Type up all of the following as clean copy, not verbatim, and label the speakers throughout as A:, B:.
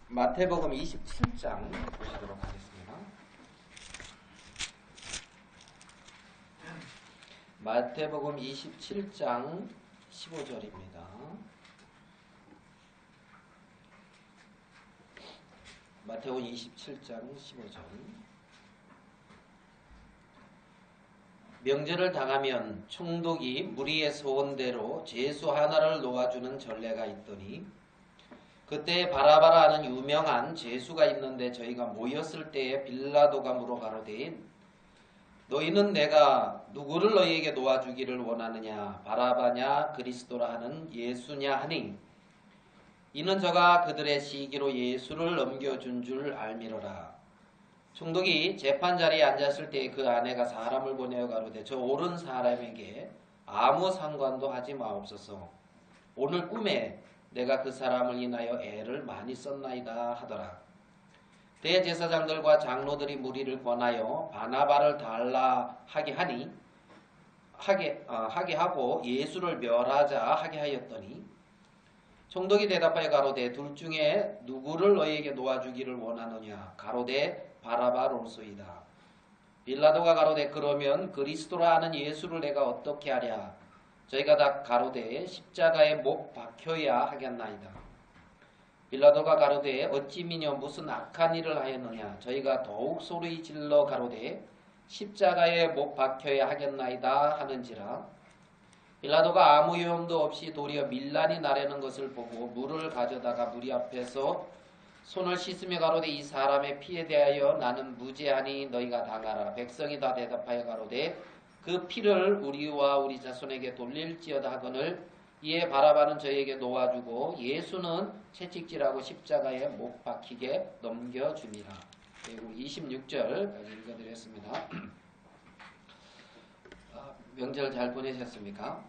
A: 마태복음 27장 보시도록 하겠습니다. 마태복음 27장 15절입니다. 마태복음 27장 15절. 명절을 당하면 총독이 무리의 소원대로 죄수 하나를 놓아주는 전례가 있더니 그때 바라바라 하는 유명한 죄수가 있는데 저희가 모였을 때에 빌라도가 물어가로되 너희는 내가 누구를 너희에게 놓아주기를 원하느냐, 바라바냐 그리스도라 하는 예수냐 하니 이는 저가 그들의 시기로 예수를 넘겨준 줄 알미러라. 총독이 재판자리에 앉았을 때 그 아내가 사람을 보내어 가로되 저 옳은 사람에게 아무 상관도 하지 마옵소서. 오늘 꿈에 내가 그 사람을 인하여 애를 많이 썼나이다 하더라. 대제사장들과 장로들이 무리를 권하여 바나바를 달라 하게 하고 예수를 멸하자 하게 하였더니 총독이 대답하여 가로되 둘 중에 누구를 너희에게 놓아주기를 원하느냐 가로되 바라바로소이다. 빌라도가 가로되 그러면 그리스도라 하는 예수를 내가 어떻게 하랴. 저희가 다 가로되 십자가에 못 박혀야 하겠나이다. 빌라도가 가로되 어찌 미녀 무슨 악한 일을 하였느냐. 저희가 더욱 소리 질러 가로되 십자가에 못 박혀야 하겠나이다 하는지라. 빌라도가 아무 유용도 없이 도리어 밀란이 나려는 것을 보고 물을 가져다가 무리 앞에서 손을 씻으며 가로되 이 사람의 피에 대하여 나는 무죄하니 너희가 당하라. 백성이 다 대답하여 가로되 그 피를 우리와 우리 자손에게 돌릴지어다 하거늘 이에 바라바는 저희에게 놓아주고 예수는 채찍질하고 십자가에 못 박히게 넘겨주니라. 그리고 26절까지 읽어드렸습니다. 명절 잘 보내셨습니까?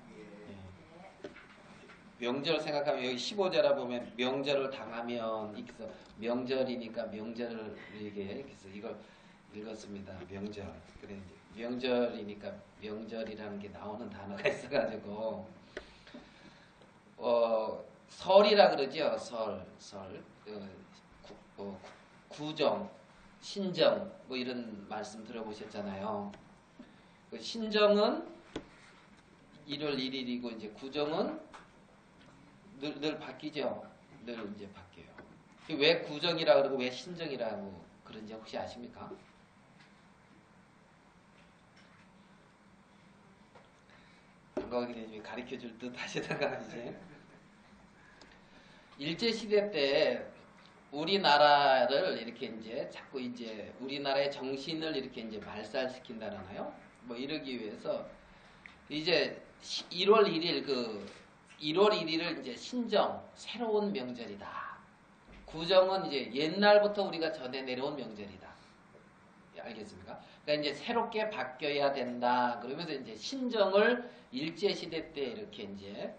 A: 명절 생각하면 여기 15절에 보면 명절을 당하면 있어. 명절이니까 명절을 그래서 이걸 읽었습니다. 명절. 그래 이제 명절이니까 명절이라는 게 나오는 단어가 있어가지고 설이라 그러죠. 설. 구정, 신정 뭐 이런 말씀 들어보셨잖아요. 신정은 1월 1일이고 이제 구정은 늘 바뀌죠. 늘 이제 바뀌어요. 왜 구정이라 그러고 왜 신정이라고 그런지 혹시 아십니까? 방광 기자님이 가르쳐 줄 듯 하시다가 이제 일제시대 때 우리나라를 이렇게 이제 자꾸 이제 우리나라의 정신을 이렇게 이제 말살시킨다잖아요. 뭐 이러기 위해서 이제 1월 1일 1월 1일을 이제 신정, 새로운 명절이다. 구정은 이제 옛날부터 우리가 전해 내려온 명절이다. 알겠습니까? 그러니까 이제 새롭게 바뀌어야 된다. 그러면서 이제 신정을 일제시대 때 이렇게 이제,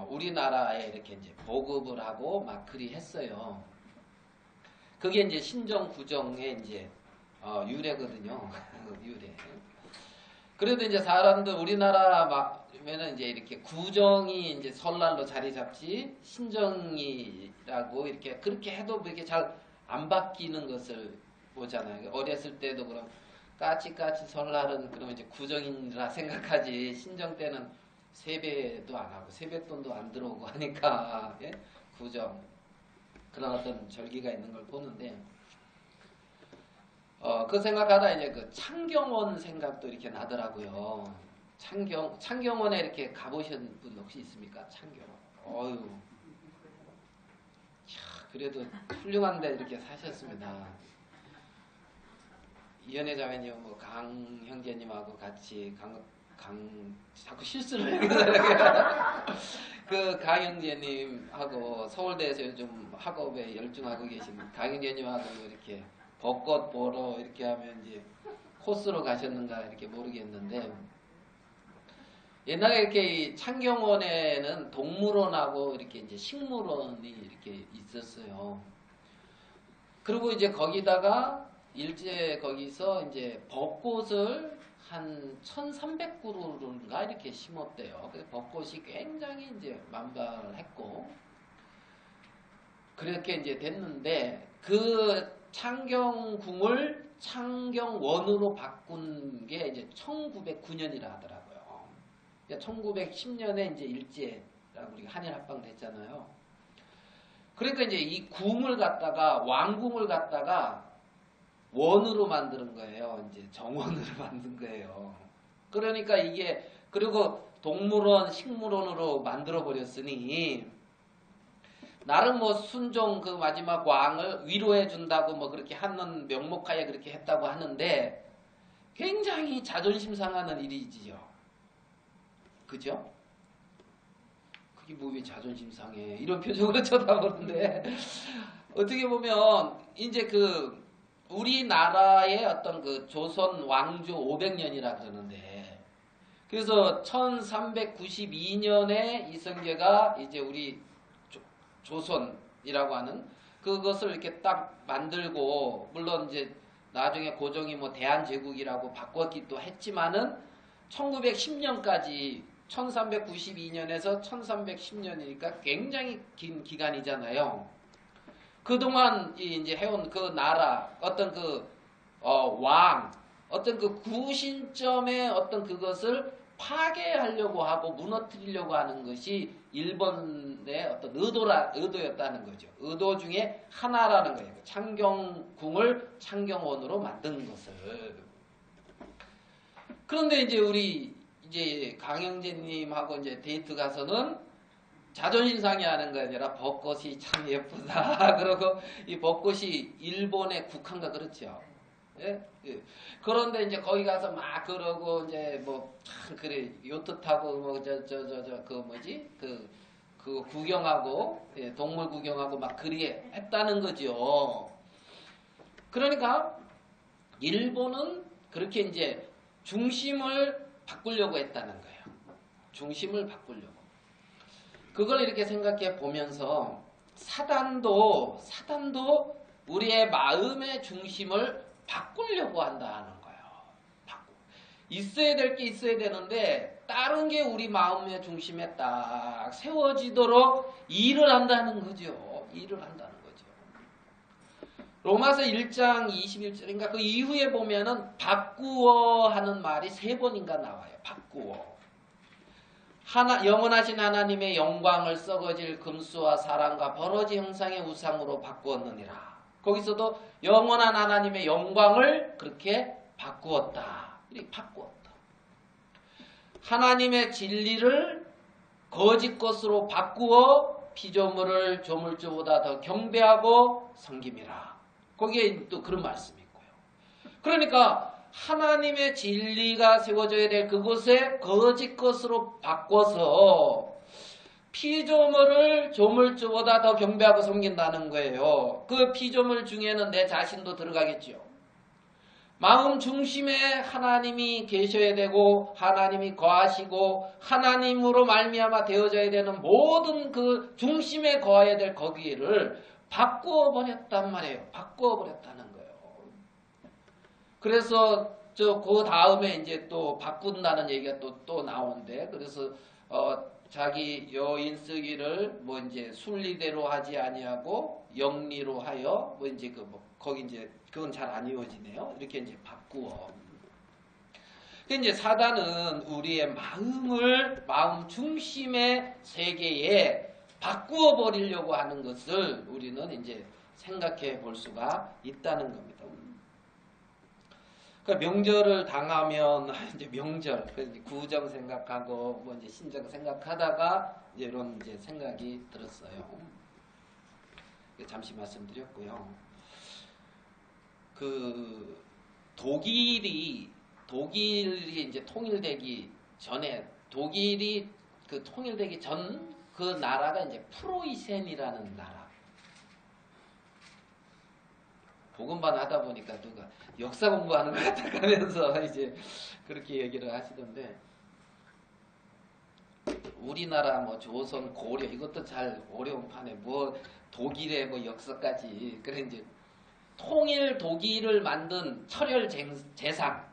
A: 우리나라에 이렇게 이제 보급을 하고 막 그리 했어요. 그게 이제 신정, 구정의 이제, 유래거든요. 유래. 그래도 이제 사람들 우리나라 막면은 이제 이렇게 구정이 이제 설날로 자리 잡지 신정이라고 이렇게 그렇게 해도 이렇게 잘 안 바뀌는 것을 보잖아요. 어렸을 때도 그럼 까치까치 설날은 그러면 이제 구정이라 생각하지 신정 때는 세배도 안 하고 세뱃돈도 안 들어오고 하니까 예? 구정 그런 어떤 절기가 있는 걸 보는데. 그 생각하다 이제 그 창경원 생각도 이렇게 나더라고요. 창경원에 이렇게 가보신 분 혹시 있습니까? 창경원. 어유. 그래도 훌륭한데 이렇게 사셨습니다. 이현애 자매님, 뭐 강 형제님하고 같이 자꾸 실수를 그 강 형제님하고 서울대에서 요즘 학업에 열중하고 계신 강 형제님하고 이렇게 벚꽃 보러 이렇게 하면 이제 코스로 가셨는가 이렇게 모르겠는데 옛날에 이렇게 창경원에는 동물원하고 이렇게 이제 식물원이 이렇게 있었어요. 그리고 이제 거기다가 거기서 이제 벚꽃을 한 1300그루인가 이렇게 심었대요. 그래서 벚꽃이 굉장히 이제 만발했고 그렇게 이제 됐는데 그 창경궁을 창경원으로 바꾼 게 이제 1909년이라 하더라고요. 1910년에 이제 일제라고 우리가 한일 합방 됐잖아요. 그러니까 이제 이 궁을 갖다가 왕궁을 갖다가 원으로 만드는 거예요. 이제 정원으로 만든 거예요. 그러니까 이게 그리고 동물원, 식물원으로 만들어 버렸으니 나름 뭐 순종 그 마지막 왕을 위로해 준다고 뭐 그렇게 하는 명목하에 그렇게 했다고 하는데 굉장히 자존심 상하는 일이지요. 그죠? 그게 뭐 왜 자존심 상해? 이런 표정으로 쳐다보는데 어떻게 보면 이제 그 우리나라의 어떤 그 조선 왕조 500년이라 그러는데 그래서 1392년에 이성계가 이제 우리 조선이라고 하는 그것을 이렇게 딱 만들고 물론 이제 나중에 고종이 뭐 대한제국이라고 바꿨기도 했지만은 1910년까지 1392년에서 1310년이니까 굉장히 긴 기간이잖아요. 그동안 이제 해온 그 나라 어떤 그 왕 어떤 그 구신점의 어떤 그것을 파괴하려고 하고 무너뜨리려고 하는 것이 일본의 어떤 의도였다는 거죠. 의도 중에 하나라는 거예요. 창경궁을 창경원으로 만든 것을. 그런데 이제 우리 이제 강영재님하고 이제 데이트 가서는 자존심 상해하는 거 아니라 벚꽃이 참 예쁘다. 그러고 이 벚꽃이 일본의 국화인가 그렇죠. 예? 예. 그런데 이제 거기 가서 막 그러고 이제 뭐 참 그래 요트 타고 뭐 그 뭐지 그 구경하고 예, 동물 구경하고 막 그리게 했다는 거죠. 그러니까 일본은 그렇게 이제 중심을 바꾸려고 했다는 거예요. 중심을 바꾸려고. 그걸 이렇게 생각해 보면서 사단도 우리의 마음의 중심을 바꾸려고 한다는 거예요. 있어야 될 게 있어야 되는데 다른 게 우리 마음의 중심에 딱 세워지도록 일을 한다는 거죠. 일을 한다는 거죠. 로마서 1장 21절인가 그 이후에 보면은 바꾸어 하는 말이 3번인가 나와요. 바꾸어. 영원하신 하나님의 영광을 썩어질 금수와 사람과 버러지 형상의 우상으로 바꾸었느니라. 거기서도 영원한 하나님의 영광을 그렇게 바꾸었다. 이렇게 바꾸었다. 하나님의 진리를 거짓 것으로 바꾸어 피조물을 조물주보다 더 경배하고 섬김이라. 거기에 또 그런 말씀이 있고요. 그러니까 하나님의 진리가 세워져야 될 그곳에 거짓 것으로 바꿔서 피조물을 조물주보다 더 경배하고 섬긴다는 거예요. 그 피조물 중에는 내 자신도 들어가겠죠. 마음 중심에 하나님이 계셔야 되고 하나님이 거하시고 하나님으로 말미암아 되어져야 되는 모든 그 중심에 거해야 될 거기를 바꾸어 버렸단 말이에요. 바꾸어 버렸다는 거예요. 그래서 그 다음에 이제 또 바꾼다는 얘기가 또 나오는데 그래서 자기 여인 쓰기를 뭐 이제 순리대로 하지 아니하고 영리로 하여 뭐 이제 거기 이제 그건 잘 안 이루어지네요. 이렇게 이제 바꾸어. 이제 사단은 우리의 마음 중심의 세계에 바꾸어 버리려고 하는 것을 우리는 이제 생각해 볼 수가 있다는 겁니다. 그러니까 명절을 당하면 이제 명절, 구정 생각하고 뭐 이제 신정 생각하다가 이제 이런 이제 생각이 들었어요. 잠시 말씀드렸고요. 그 독일이 이제 통일되기 전에 독일이 그 통일되기 전 그 나라가 이제 프로이센이라는 나라. 복음반 하다 보니까 누가 역사 공부하는 것 같아가면서 이제 그렇게 얘기를 하시던데 우리나라 뭐 조선 고려 이것도 잘 어려운 판에 뭐 독일의 뭐 역사까지 그래 이제 통일 독일을 만든 철혈재상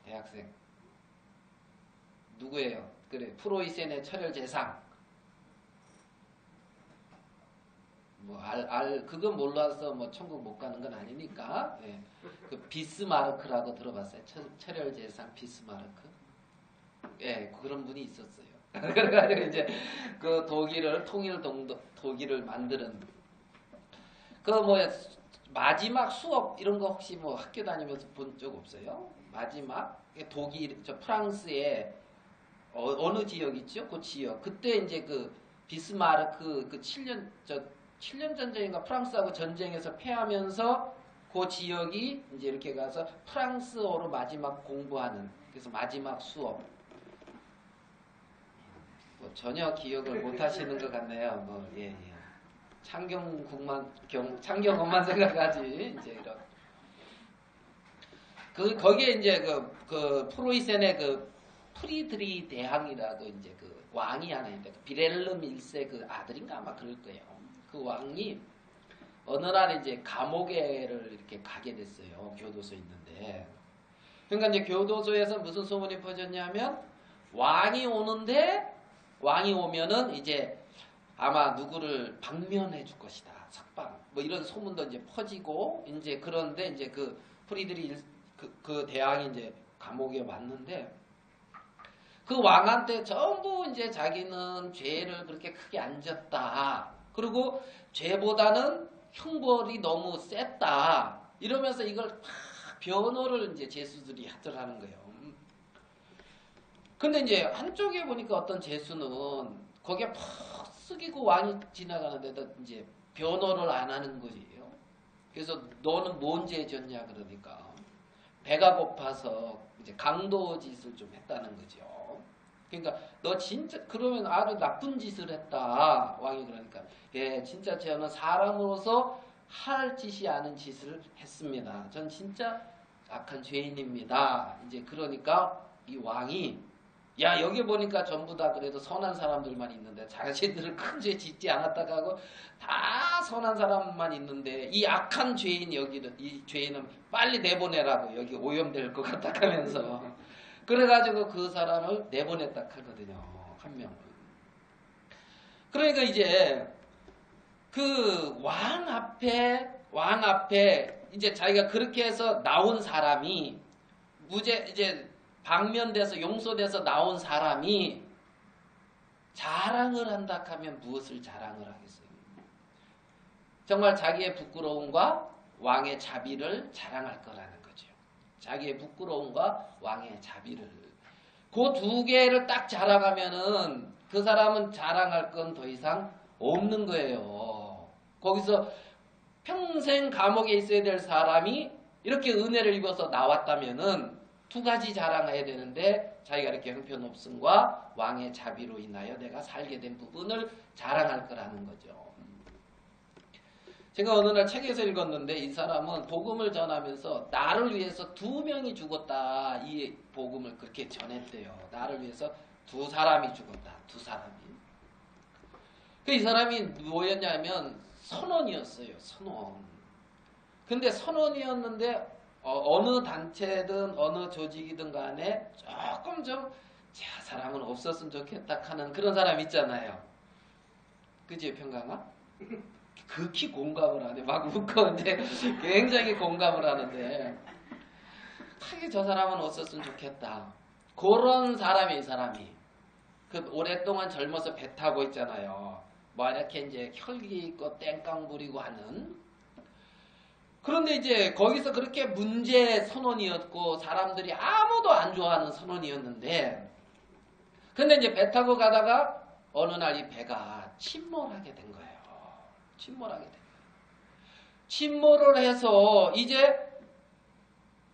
A: 대학생 누구예요? 그래 프로이센의 철혈재상 그거 몰라서 뭐 천국 못 가는 건 아니니까. 예. 그 비스마르크라고 들어봤어요. 철혈제상 비스마르크. 예, 그런 분이 있었어요. 그래가지고 이제 그 독일을 독일을 만드는 그 뭐 마지막 수업 이런 거 혹시 뭐 학교 다니면서 본 적 없어요? 마지막 독일 프랑스의 어느 지역 있죠? 그 지역. 그때 이제 그 비스마르크 그 7년 전쟁인가 프랑스하고 전쟁에서 패하면서 그 지역이 이제 이렇게 가서 프랑스어로 마지막 공부하는 그래서 마지막 수업. 뭐 전혀 기억을 못 하시는 것 같네요. 뭐 예. 창경것만 생각하지 이제 이런. 거기에 이제 그 프로이센의 그 프리드리 대항이라고 이제 그 왕이 하나 있는데 비렐름 1세 그 아들인가 아마 그럴 거예요. 그 왕이 어느 날 이제 감옥에를 이렇게 가게 됐어요. 교도소 있는데. 그러니까 이제 교도소에서 무슨 소문이 퍼졌냐면 왕이 오면은 이제 아마 누구를 방면해 줄 것이다. 석방. 뭐 이런 소문도 이제 퍼지고 이제 그런데 이제 그 프리드리 그 대왕이 이제 감옥에 왔는데 그 왕한테 전부 이제 자기는 죄를 그렇게 크게 안 졌다. 그리고 죄보다는 형벌이 너무 셌다. 이러면서 이걸 막 변호를 이제 죄수들이 하더라는 거예요. 근데 이제 한쪽에 보니까 어떤 죄수는 거기에 팍 숙이고 왕이 지나가는데도 이제 변호를 안 하는 거지요. 그래서 너는 뭔 죄 졌냐 그러니까 배가 고파서 이제 강도 짓을 좀 했다는 거죠. 그러니까 너 진짜 그러면 아주 나쁜 짓을 했다. 왕이 그러니까 예 진짜 저는 사람으로서 할 짓이 아닌 짓을 했습니다. 전 진짜 악한 죄인입니다. 이제 그러니까 이 왕이 야 여기 보니까 전부 다 그래도 선한 사람들만 있는데 자신들은 큰 죄 짓지 않았다고 하고 다 선한 사람만 있는데 이 악한 죄인 이 죄인은 빨리 내보내라고 여기 오염될 것 같다 하면서 그래가지고 그 사람을 내보냈다 하거든요. 한 명을. 그러니까 이제 그 왕 앞에 이제 자기가 그렇게 해서 나온 사람이 이제 방면돼서 용서돼서 나온 사람이 자랑을 한다 하면 무엇을 자랑을 하겠어요? 정말 자기의 부끄러움과 왕의 자비를 자랑할 거라는 거죠. 자기의 부끄러움과 왕의 자비를. 그 두 개를 딱 자랑하면은 그 사람은 자랑할 건 더 이상 없는 거예요. 거기서 평생 감옥에 있어야 될 사람이 이렇게 은혜를 입어서 나왔다면은 두 가지 자랑해야 되는데 자기가 이렇게 형편없음과 왕의 자비로 인하여 내가 살게 된 부분을 자랑할 거라는 거죠. 제가 어느 날 책에서 읽었는데 이 사람은 복음을 전하면서 나를 위해서 2명이 죽었다. 이 복음을 그렇게 전했대요. 나를 위해서 2사람이 죽었다. 2사람이. 이 사람이 뭐였냐면 선원이었어요. 선원. 근데 선원이었는데 어느 단체든 어느 조직이든 간에 조금 좀 저 사람은 없었으면 좋겠다 하는 그런 사람 있잖아요. 그지 평강아? 극히 공감을 하네. 막 웃고 이제 굉장히 공감을 하는데 하게 저 사람은 없었으면 좋겠다. 그런 사람이 이 사람이 그 오랫동안 젊어서 배 타고 있잖아요. 뭐 이렇게 이제 혈기 있고 땡깡 부리고 하는. 그런데 이제 거기서 그렇게 문제 선원이었고 사람들이 아무도 안 좋아하는 선원이었는데 근데 이제 배 타고 가다가 어느 날 이 배가 침몰하게 된 거예요. 침몰하게 된 거예요. 침몰을 해서 이제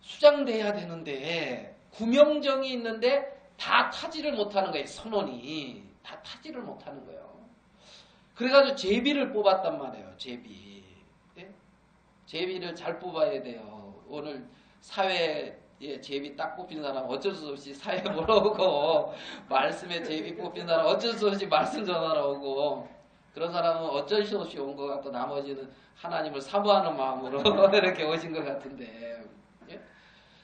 A: 수장돼야 되는데 구명정이 있는데 다 타지를 못하는 거예요. 선원이 다 타지를 못하는 거예요. 그래가지고 제비를 뽑았단 말이에요. 제비. 예? 제비를 잘 뽑아야 돼요. 오늘 사회에 제비 딱 뽑힌 사람 어쩔 수 없이 사회 보러 오고 말씀에 제비 뽑힌 사람 어쩔 수 없이 말씀 전하러 오고 그런 사람은 어쩔 수 없이 온 것 같고 나머지는 하나님을 사모하는 마음으로 이렇게 오신 것 같은데 예?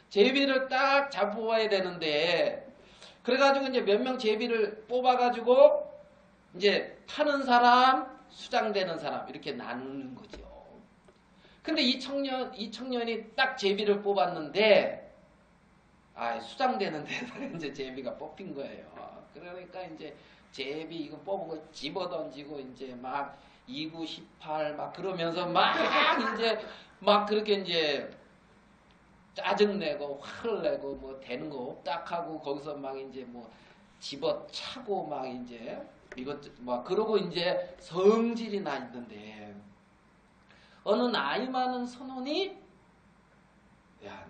A: 제비를 딱 잘 뽑아야 되는데 그래가지고 이제 몇 명 제비를 뽑아가지고 이제 타는 사람 수장되는 사람 이렇게 나누는 거죠. 근데 이 청년이 딱 제비를 뽑았는데 수장되는 데다가 이제 제비가 뽑힌 거예요. 그러니까 이제 제비 이거 뽑은 거 집어 던지고 이제 막 2구 18 막 그러면서 막 이제 막 그렇게 이제 짜증내고 화를 내고 뭐 되는 거 없다 하고 거기서 막 이제 뭐 집어 차고 막 이제 이것 막 그러고 이제 성질이 나 있는데 어느 나이 많은 선원이 야,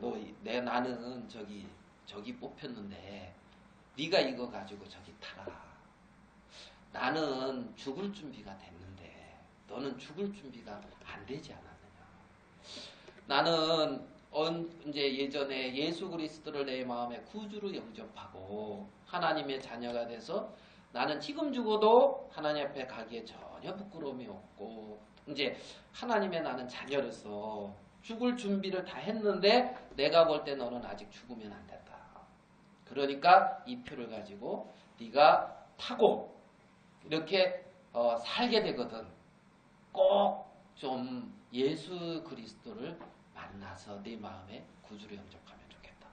A: 나는 저기 뽑혔는데 네가 이거 가지고 저기 타라. 나는 죽을 준비가 됐는데 너는 죽을 준비가 안 되지 않았느냐. 나는 이제 예전에 예수 그리스도를 내 마음에 구주로 영접하고 하나님의 자녀가 돼서 나는 지금 죽어도 하나님 앞에 가기에 전혀 부끄러움이 없고 이제 하나님의 나는 자녀로서 죽을 준비를 다 했는데 내가 볼 때 너는 아직 죽으면 안 된다. 그러니까 이 표를 가지고 네가 타고 이렇게 살게 되거든. 꼭 좀 예수 그리스도를 만나서 내 마음에 구주로 영접하면 좋겠다.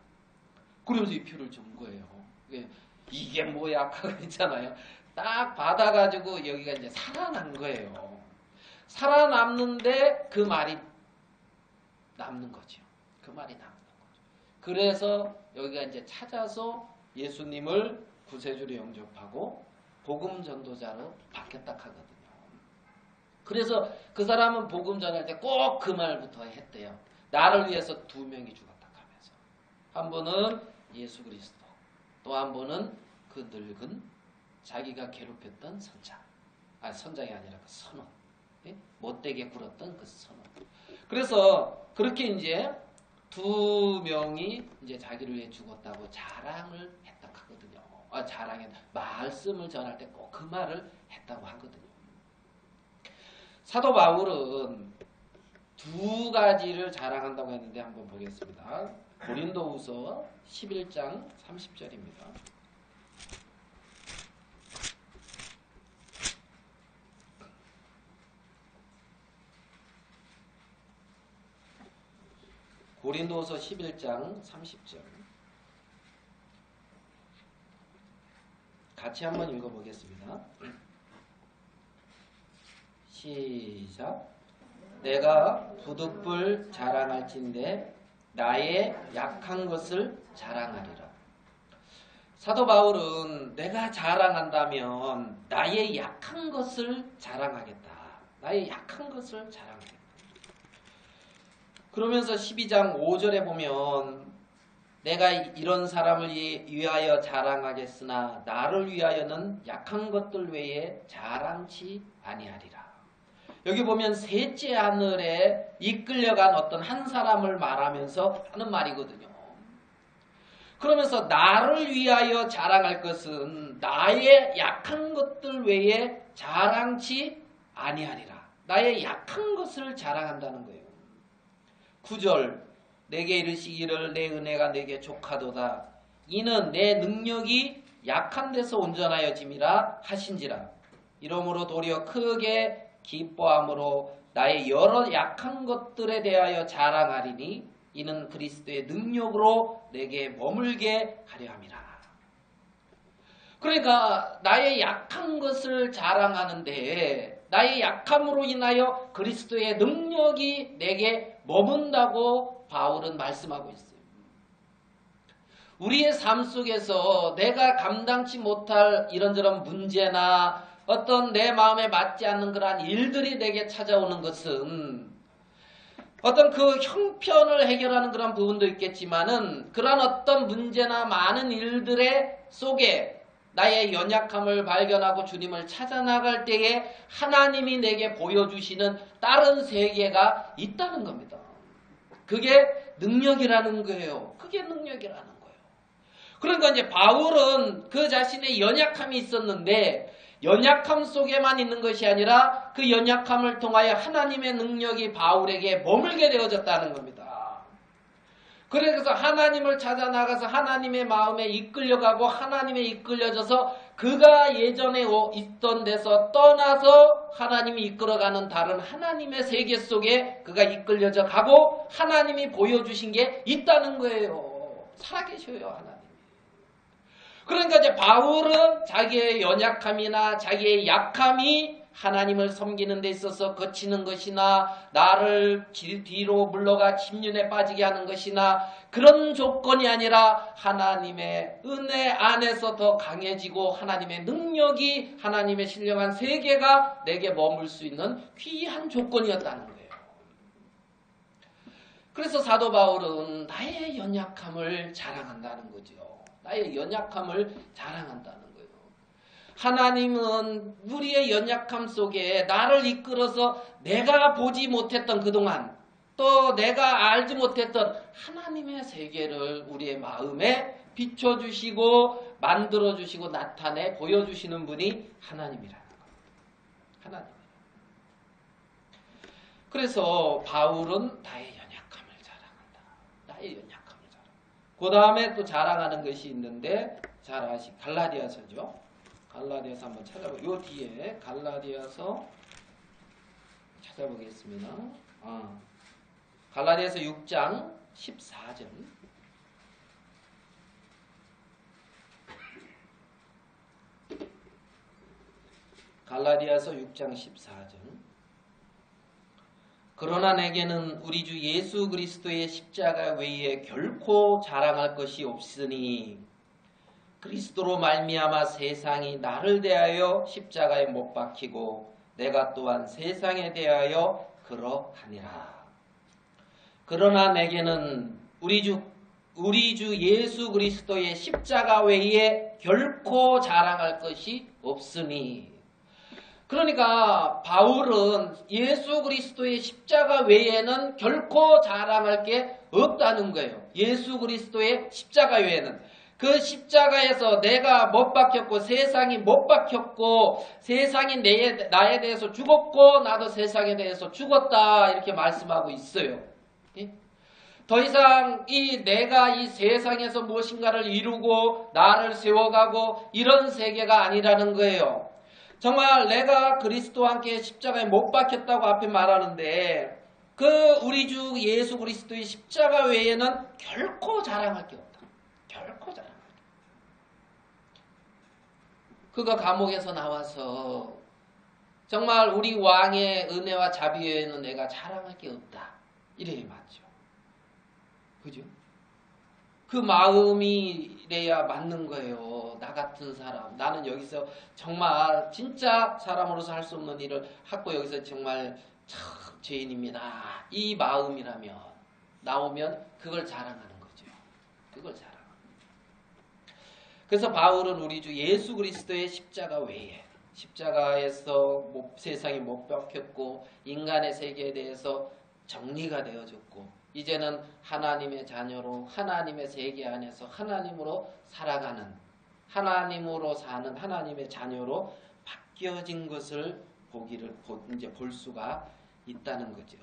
A: 그러면서 이 표를 준 거예요. 이게 뭐야 하고 있잖아요. 딱 받아가지고 여기가 이제 살아난 거예요. 살아남는데 그 말이 남는 거죠. 그 말이 남는 거죠. 그래서 여기가 이제 찾아서 예수님을 구세주로 영접하고 복음 전도자로 바뀌었다 하거든요. 그래서 그 사람은 복음 전할 때 꼭 그 말부터 했대요. 나를 위해서 2명이 죽었다 하면서 한 분은 예수 그리스도, 또 한 분은 그 늙은 자기가 괴롭혔던 선장이 아니라 그 선원, 못되게 굴었던 그 선원. 그래서 그렇게 이제 2명이 이제 자기를 위해 죽었다고 자랑을 했다 하거든요. 말씀을 전할 때 꼭 그 말을 했다고 하거든요. 사도 바울은 2가지를 자랑한다고 했는데 한번 보겠습니다. 고린도후서 11장 30절입니다. 고린도후서 11장 30절 같이 한번 읽어보겠습니다. 시작. 내가 부득불 자랑할진대 나의 약한 것을 자랑하리라. 사도 바울은 내가 자랑한다면 나의 약한 것을 자랑하겠다. 나의 약한 것을 자랑하겠다. 그러면서 12장 5절에 보면 내가 이런 사람을 위하여 자랑하겠으나 나를 위하여는 약한 것들 외에 자랑치 아니하리라. 여기 보면 셋째 하늘에 이끌려간 어떤 한 사람을 말하면서 하는 말이거든요. 그러면서 나를 위하여 자랑할 것은 나의 약한 것들 외에 자랑치 아니하리라. 나의 약한 것을 자랑한다는 거예요. 9절 내게 이르시기를 내 은혜가 내게 족하도다. 이는 내 능력이 약한 데서 온전하여짐이라 하신지라. 이러므로 도리어 크게 기뻐함으로 나의 여러 약한 것들에 대하여 자랑하리니 이는 그리스도의 능력으로 내게 머물게 하려 함이라. 그러니까 나의 약한 것을 자랑하는데 나의 약함으로 인하여 그리스도의 능력이 내게 머문다고 바울은 말씀하고 있어요. 우리의 삶 속에서 내가 감당치 못할 이런저런 문제나 어떤 내 마음에 맞지 않는 그러한 일들이 내게 찾아오는 것은 어떤 그 형편을 해결하는 그런 부분도 있겠지만은 그러한 어떤 문제나 많은 일들의 속에 나의 연약함을 발견하고 주님을 찾아 나갈 때에 하나님이 내게 보여주시는 다른 세계가 있다는 겁니다. 그게 능력이라는 거예요. 그게 능력이라는 거예요. 그러니까 이제 바울은 그 자신의 연약함이 있었는데 연약함 속에만 있는 것이 아니라 그 연약함을 통하여 하나님의 능력이 바울에게 머물게 되어졌다는 겁니다. 그래서 하나님을 찾아 나가서 하나님의 마음에 이끌려가고 하나님에 이끌려져서 그가 예전에 있던 데서 떠나서 하나님이 이끌어가는 다른 하나님의 세계 속에 그가 이끌려져 가고 하나님이 보여주신 게 있다는 거예요. 살아계셔요, 하나님. 그러니까 이제 바울은 자기의 연약함이나 자기의 약함이 하나님을 섬기는 데 있어서 거치는 것이나 나를 뒤로 물러가 침륜에 빠지게 하는 것이나 그런 조건이 아니라 하나님의 은혜 안에서 더 강해지고 하나님의 능력이 하나님의 신령한 세계가 내게 머물 수 있는 귀한 조건이었다는 거예요. 그래서 사도 바울은 나의 연약함을 자랑한다는 거죠. 나의 연약함을 자랑한다는 거예요. 하나님은 우리의 연약함 속에 나를 이끌어서 내가 보지 못했던 그동안 또 내가 알지 못했던 하나님의 세계를 우리의 마음에 비춰주시고 만들어주시고 나타내 보여주시는 분이 하나님이라는 거예요. 하나님. 그래서 바울은 나의 연약함을 자랑한다. 나의 연약함을 자랑한다. 그 다음에 또 자랑하는 것이 있는데 잘 아시 갈라디아서죠. 갈라디아서 한번 찾아보고 요 뒤에 갈라디아서 찾아보겠습니다. 갈라디아서 6장 14절. 갈라디아서 6장 14절. 그러나 내게는 우리 주 예수 그리스도의 십자가 외에 결코 자랑할 것이 없으니 그리스도로 말미암아 세상이 나를 대하여 십자가에 못 박히고 내가 또한 세상에 대하여 그러하니라. 그러나 내게는 우리 주 예수 그리스도의 십자가 외에 결코 자랑할 것이 없으니. 그러니까 바울은 예수 그리스도의 십자가 외에는 결코 자랑할 게 없다는 거예요. 예수 그리스도의 십자가 외에는. 그 십자가에서 내가 못 박혔고 세상이 못 박혔고 세상이 나에 대해서 죽었고 나도 세상에 대해서 죽었다 이렇게 말씀하고 있어요. 더 이상 내가 이 세상에서 무엇인가를 이루고 나를 세워가고 이런 세계가 아니라는 거예요. 정말 내가 그리스도와 함께 십자가에 못 박혔다고 앞에 말하는데 그 우리 주 예수 그리스도의 십자가 외에는 결코 자랑할 게 없다. 결코 자랑할 게 없다. 그가 감옥에서 나와서 정말 우리 왕의 은혜와 자비 외에는 내가 자랑할 게 없다. 이래 맞죠. 그죠? 그 마음이 이래야 맞는 거예요. 나 같은 사람. 나는 여기서 정말 진짜 사람으로서 할 수 없는 일을 하고 여기서 정말 참 죄인입니다. 이 마음이라면 나오면 그걸 자랑하는 거죠. 그걸 자랑하는 거죠. 그래서 바울은 우리 주 예수 그리스도의 십자가 외에 십자가에서 세상이 못 박혔고 인간의 세계에 대해서 정리가 되어졌고 이제는 하나님의 자녀로 하나님의 세계 안에서 하나님으로 살아가는 하나님으로 사는 하나님의 자녀로 바뀌어진 것을 이제 볼 수가 있다는 거죠.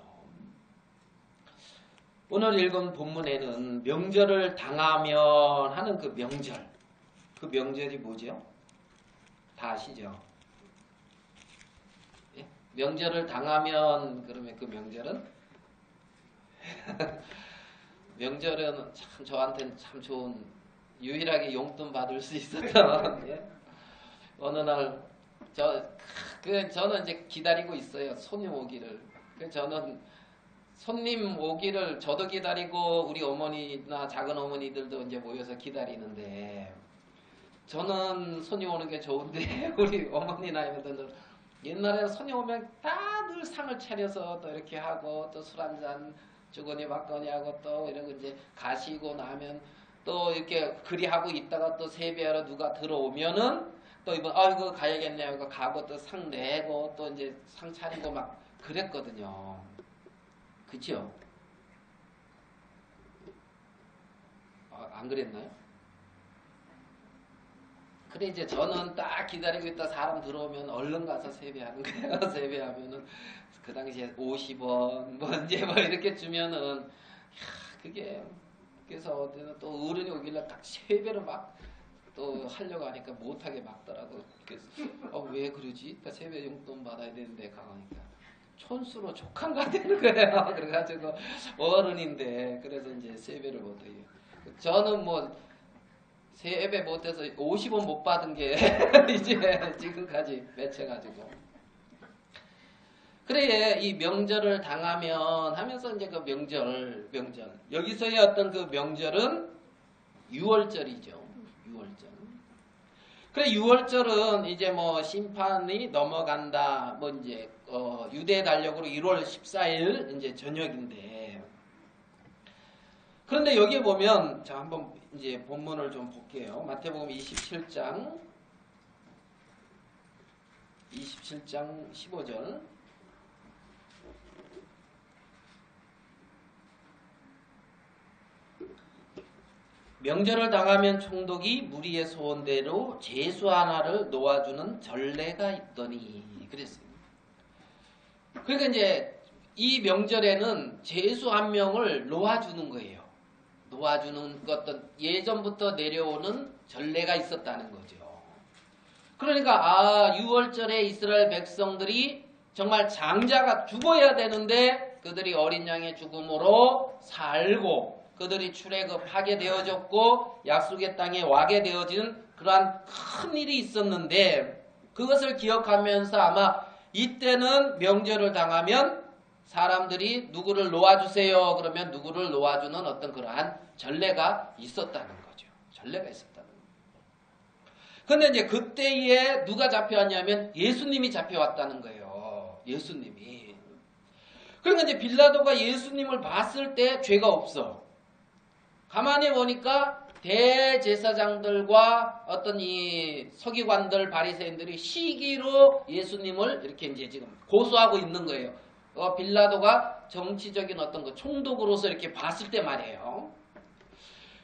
A: 오늘 읽은 본문에는 명절을 당하면 하는 그 명절, 그 명절이 뭐죠? 다 아시죠? 예? 명절을 당하면 그러면 그 명절은 명절은 참 저한테는 참 좋은 유일하게 용돈 받을 수 있었던 예? 어느 날 저는 이제 기다리고 있어요. 손님 오기를. 저는 손님 오기를 저도 기다리고 우리 어머니나 작은 어머니들도 이제 모여서 기다리는데 저는 손님 오는 게 좋은데 우리 어머니나 이분들은 옛날에 손님 오면 다들 상을 차려서 또 이렇게 하고 또 술 한잔 주거니 받거니 하고 또 이런 거 이제 가시고 나면 또 이렇게 그리하고 있다가 또 세배하러 누가 들어오면은 또 이번 아이고 가야겠네 하고 가고 또 상 내고 또 이제 상 차리고 막 그랬거든요. 그죠? 안 그랬나요? 그래 이제 저는 딱 기다리고 있다 사람 들어오면 얼른 가서 세배하는 거예요. 세배하면은 그 당시에 50원 뭐 이제 뭐 이렇게 주면은 그게 그래서 또 어른이 오길래 딱 세배로 막 또 하려고 하니까 못하게 막더라고. 그래서 왜 그러지? 그러니까 세배 용돈 받아야 되는데 가니까 촌수로 족한가 되는 거예요. 그래가지고 어른인데 그래서 이제 세배를 못해요. 저는 뭐 세배 못해서 50원 못 받은 게 이제 지금까지 맺혀가지고. 그래 이 명절을 당하면 하면서 이제 그 명절 여기서의 어떤 그 명절은 유월절이죠. 유월절. 그래 유월절은 이제 뭐 심판이 넘어간다. 뭐 이제 유대 달력으로 1월 14일 이제 저녁인데. 그런데 여기에 보면 자 한번 이제 본문을 좀 볼게요. 마태복음 27장 15절. 명절을 당하면 총독이 무리의 소원대로 제수 하나를 놓아주는 전례가 있더니 그랬어요. 그러니까 이제 이 명절에는 제수 한 명을 놓아주는 거예요. 놓아주는 어떤 예전부터 내려오는 전례가 있었다는 거죠. 그러니까 6월절에 이스라엘 백성들이 정말 장자가 죽어야 되는데 그들이 어린 양의 죽음으로 살고 그들이 출애굽하게 되어졌고 약속의 땅에 와게 되어진 그러한 큰 일이 있었는데 그것을 기억하면서 아마 이때는 명절을 당하면 사람들이 누구를 놓아주세요. 그러면 누구를 놓아주는 어떤 그러한 전례가 있었다는 거죠. 전례가 있었다는 거죠. 근데 이제 그때에 누가 잡혀왔냐면 예수님이 잡혀왔다는 거예요. 예수님이. 그러니까 이제 빌라도가 예수님을 봤을 때 죄가 없어. 가만히 보니까 대제사장들과 어떤 이 서기관들 바리새인들이 시기로 예수님을 이렇게 이제 지금 고소하고 있는 거예요. 빌라도가 정치적인 어떤 그 총독으로서 이렇게 봤을 때 말이에요.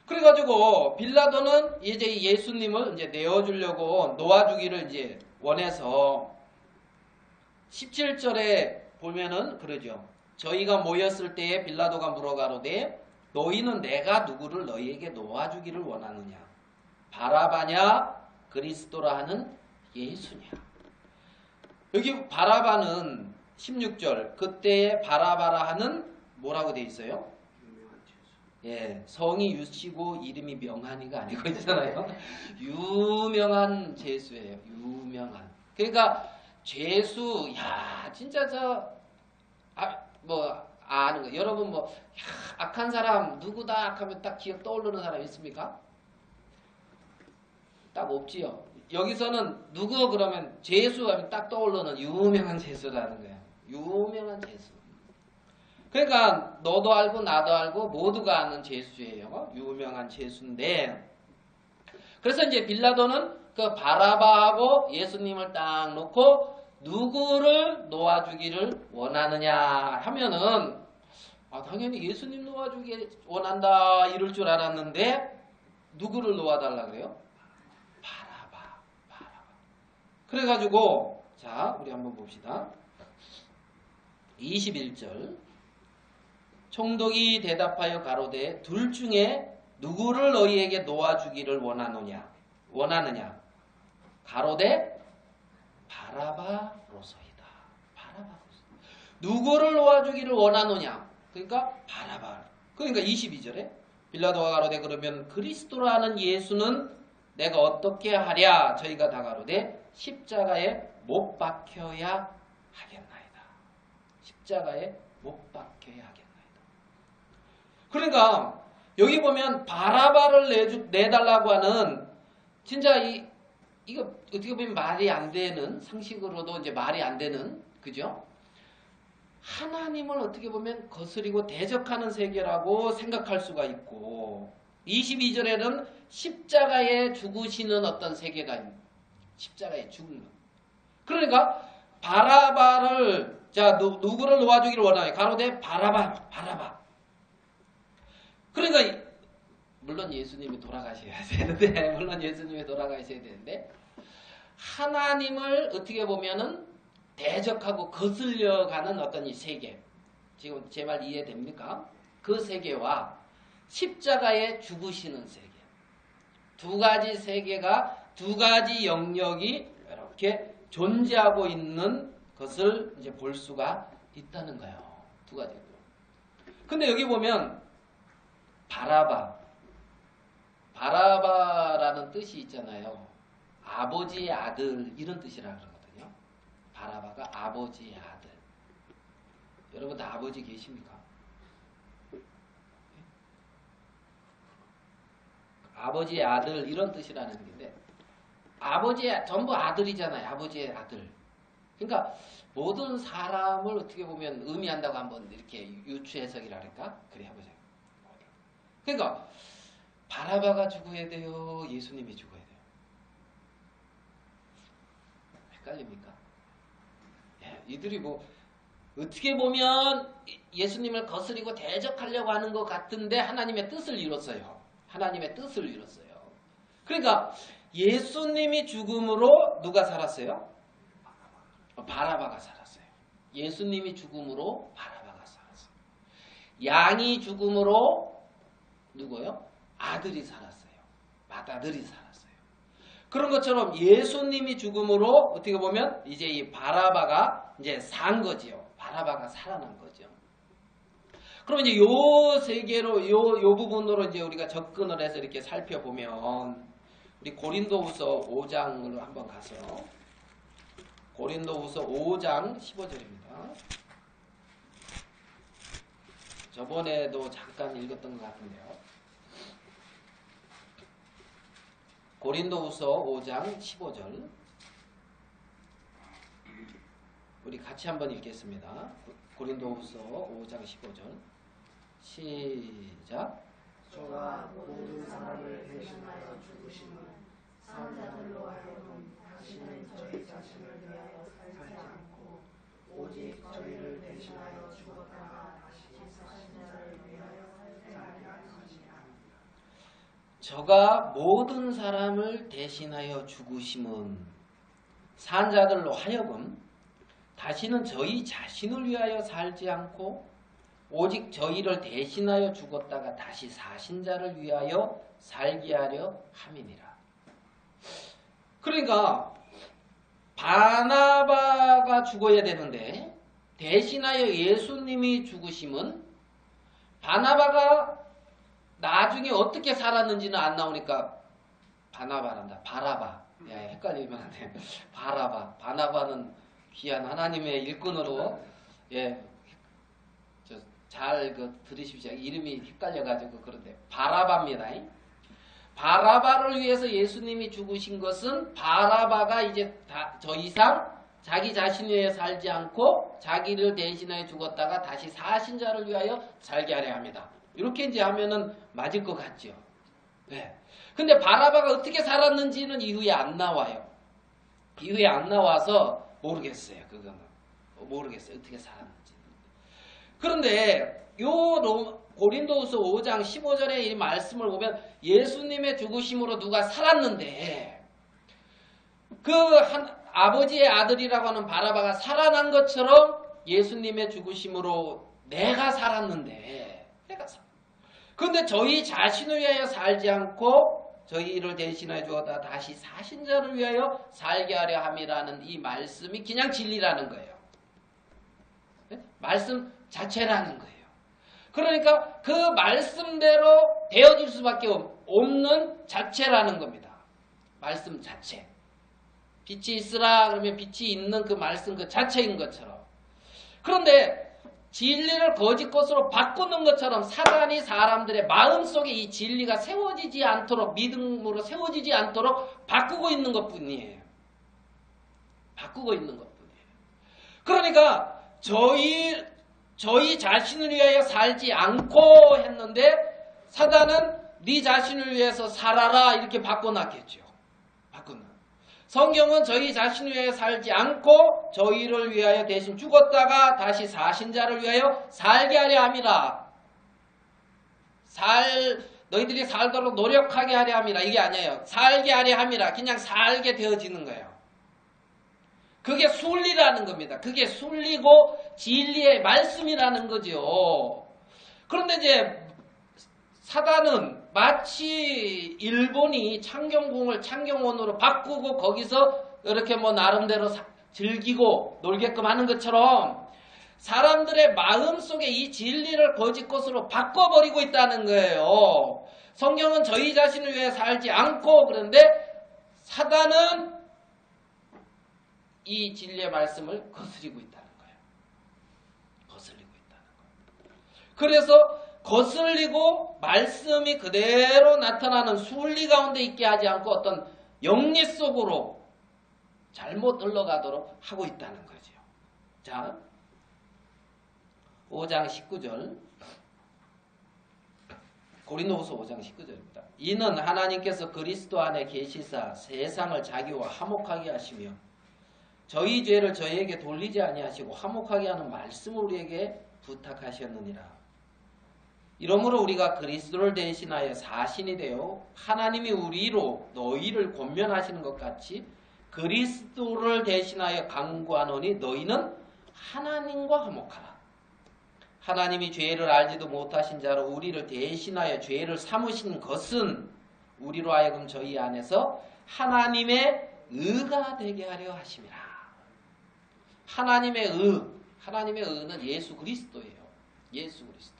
A: 그래가지고 빌라도는 이제 예수님을 이제 내어주려고 놓아주기를 이제 원해서 17절에 보면은 그러죠. 저희가 모였을 때에 빌라도가 물어가로되 너희는 내가 누구를 너희에게 놓아주기를 원하느냐? 바라바냐? 그리스도라 하는 예수냐? 여기 바라바는 16절 그때의 바라바라 하는 뭐라고 돼 있어요? 예, 성이 유치고 이름이 명한이가 아니고 있잖아요. 유명한 제수예요. 유명한. 그러니까 제수, 야 진짜 아는 거. 여러분 악한 사람 누구다 하면 딱 기억 떠오르는 사람 있습니까? 딱 없지요. 여기서는 누구 그러면 제수 하면 딱 떠오르는 유명한 제수라는 거예요. 유명한 제수. 그러니까 너도 알고 나도 알고 모두가 아는 제수예요. 유명한 제수인데 그래서 이제 빌라도는 그 바라바하고 예수님을 딱 놓고 누구를 놓아주기를 원하느냐 하면은 당연히 예수님 놓아주기 원한다 이럴 줄 알았는데 누구를 놓아달라 그래요? 바라바. 그래가지고 자 우리 한번 봅시다. 21절 총독이 대답하여 가로되 둘 중에 누구를 너희에게 놓아주기를 원하느냐 가로되 바라바로소이다. 누구를 놓아주기를 원하느냐 그러니까 바라바. 그러니까 22절에 빌라도가 가로되 그러면 그리스도라는 예수는 내가 어떻게 하랴 저희가 다 가로되 십자가에 못 박혀야 하겠나이다. 십자가에 못 박혀야 하겠나이다. 그러니까 여기 보면 바라바를 내달라고 하는 진짜 이거 어떻게 보면 말이 안 되는 상식으로도 이제 말이 안 되는 그죠? 하나님을 어떻게 보면 거스리고 대적하는 세계라고 생각할 수가 있고 22절에는 십자가에 죽으시는 어떤 세계가 있는 십자가에 죽는 그러니까 바라바를 자 누구를 놓아주기를 원하냐 가로되 바라바 그러니까 물론 예수님이 돌아가셔야 되는데 하나님을 어떻게 보면은 대적하고 거슬려가는 어떤 이 세계 지금 제 말 이해됩니까? 그 세계와 십자가에 죽으시는 세계 두 가지 세계가, 두 가지 영역이 이렇게 존재하고 있는 것을 이제 볼 수가 있다는 거예요. 두 가지. 근데 여기 보면 바라바라는 뜻이 있잖아요. 아버지의 아들 이런 뜻이라 그러거든요. 바라바가 아버지의 아들. 여러분 다 아버지 계십니까? 아버지의 아들 이런 뜻이라는 건데, 아버지의 전부 아들이잖아요. 아버지의 아들. 그러니까 모든 사람을 어떻게 보면 의미한다고 한번 이렇게 유추 해석이랄까? 그래 해보세요. 그러니까 바라바가 죽어야 돼요? 예수님이 죽어야 돼요? 헷갈립니까? 예, 이들이 뭐 어떻게 보면 예수님을 거스리고 대적하려고 하는 것 같은데 하나님의 뜻을 이뤘어요. 하나님의 뜻을 이뤘어요. 그러니까 예수님이 죽음으로 누가 살았어요? 바라바가 살았어요. 예수님이 죽음으로 바라바가 살았어요. 양이 죽음으로 누구요? 아들이 살았어요. 맏아들이 살았어요. 그런 것처럼 예수님이 죽음으로 어떻게 보면 이제 이 바라바가 이제 산 거지요. 바라바가 살아난 거죠. 그러면 이제 요 세계로 요 부분으로 이제 우리가 접근을 해서 이렇게 살펴보면 우리 고린도후서 5장으로 한번 가서 고린도후서 5장 15절입니다. 저번에도 잠깐 읽었던 것 같은데요. 고린도후서 5장 15절 우리 같이 한번 읽겠습니다. 고린도후서 5장 15절 시작.
B: 저가 모든 사람을 대신하여 죽으심은 산 자들로 하여금 다시는 저희 자신을 위하여 살지 않고 오직 저희를 대신하여 죽었다가 다시 사신 자를 위하여 살게 하시니라.
A: 저가 모든 사람을 대신하여 죽으심은 산 자들로 하여금 다시는 저희 자신을 위하여 살지 않고 오직 저희를 대신하여 죽었다가 다시 사신 자를 위하여 살게 하려 함이니라. 그러니까 바나바가 죽어야 되는데 대신하여 예수님이 죽으심은 바나바가 나중에 어떻게 살았는지는 안 나오니까 바나바란다. 바라바. 야, 헷갈리면 안 돼. 바나바는 귀한 하나님의 일꾼으로 잘 들으십시오. 이름이 헷갈려가지고 그런데 바라바입니다. 바라바를 위해서 예수님이 죽으신 것은 바라바가 이제 더 이상 자기 자신을 위해 살지 않고 자기를 대신하여 죽었다가 다시 사신 자를 위하여 살게 하려 합니다. 이렇게 이제 하면은 맞을 것 같죠. 네. 근데 바라바가 어떻게 살았는지는 이후에 안 나와요. 이후에 안 나와서 모르겠어요. 그거는 모르겠어요. 어떻게 살았는지. 그런데 요 고린도후서 5장 15절의 이 말씀을 보면 예수님의 죽으심으로 누가 살았는데 아버지의 아들이라고 하는 바라바가 살아난 것처럼 예수님의 죽으심으로 내가 살았는데 그런데 저희 자신을 위하여 살지 않고 저희를 대신하여 주었다 다시 사신 자를 위하여 살게 하려 함이라는 이 말씀이 그냥 진리라는 거예요. 말씀 자체라는 거예요. 그러니까 그 말씀대로 되어질 수밖에 없는 자체라는 겁니다. 말씀 자체. 빛이 있으라 그러면 빛이 있는 그 말씀 그 자체인 것처럼. 그런데 진리를 거짓 것으로 바꾸는 것처럼 사단이 사람들의 마음속에 이 진리가 세워지지 않도록 믿음으로 세워지지 않도록 바꾸고 있는 것뿐이에요. 바꾸고 있는 것뿐이에요. 그러니까 저희 자신을 위하여 살지 않고 했는데 사단은 네 자신을 위해서 살아라 이렇게 바꿔놨겠죠. 성경은 저희 자신을 위하여 살지 않고 저희를 위하여 대신 죽었다가 다시 사신 자를 위하여 살게 하려 함이라. 너희들이 살도록 노력하게 하려 함이라. 이게 아니에요. 살게 하려 함이라. 그냥 살게 되어지는 거예요. 그게 순리라는 겁니다. 그게 순리고 진리의 말씀이라는 거죠. 그런데 이제 사단은 마치 일본이 창경궁을 창경원으로 바꾸고 거기서 이렇게 뭐 나름대로 즐기고 놀게끔 하는 것처럼 사람들의 마음속에 이 진리를 거짓 것으로 바꿔버리고 있다는 거예요. 성경은 저희 자신을 위해 살지 않고, 그런데 사단은 이 진리의 말씀을 거스리고 있다는 거예요. 거슬리고 있다는 거예요. 그래서 거슬리고 말씀이 그대로 나타나는 순리 가운데 있게 하지 않고 어떤 영리 속으로 잘못 흘러가도록 하고 있다는 거죠. 자, 5장 19절, 고린도후서 5장 19절입니다. 이는 하나님께서 그리스도 안에 계시사 세상을 자기와 화목하게 하시며 저희 죄를 저희에게 돌리지 아니하시고 화목하게 하는 말씀을 우리에게 부탁하셨느니라. 이러므로 우리가 그리스도를 대신하여 사신이 되어 하나님이 우리로 너희를 권면하시는 것 같이 그리스도를 대신하여 간구하노니 너희는 하나님과 화목하라. 하나님이 죄를 알지도 못하신 자로 우리를 대신하여 죄를 삼으신 것은 우리로 하여금 저희 안에서 하나님의 의가 되게 하려 하심이라. 하나님의 의는 예수 그리스도예요. 예수 그리스도.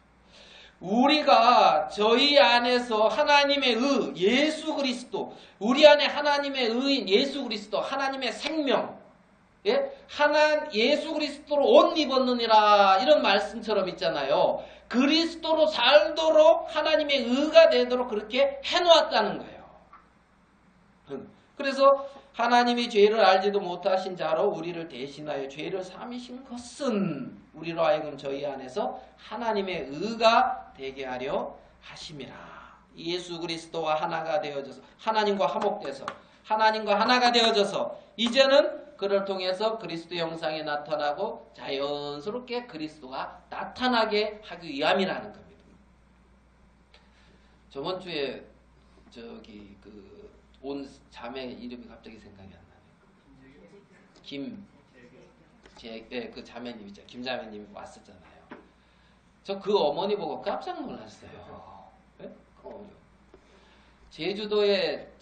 A: 우리가 저희 안에서 하나님의 예수 그리스도, 우리 안에 하나님의 의인 예수 그리스도, 하나님의 생명, 예수 그리스도로 옷 입었느니라, 이런 말씀처럼 있잖아요. 그리스도로 살도록 하나님의 의가 되도록 그렇게 해놓았다는 거예요. 그래서 하나님이 죄를 알지도 못하신 자로 우리를 대신하여 죄를 삼으신 것은 우리로 하여금 저희 안에서 하나님의 의가 되게 하려 하심이라. 예수 그리스도와 하나가 되어져서 하나님과 화목돼서 하나님과 하나가 되어져서 이제는 그를 통해서 그리스도 형상에 나타나고 자연스럽게 그리스도가 나타나게 하기 위함이라는 겁니다. 저번 주에 온 자매 이름이 갑자기 생각이 안 나네요. 그 자매님 있죠. 김 자매님이 왔었잖아요. 저 그 어머니 보고 깜짝 놀랐어요. 네? 제주도에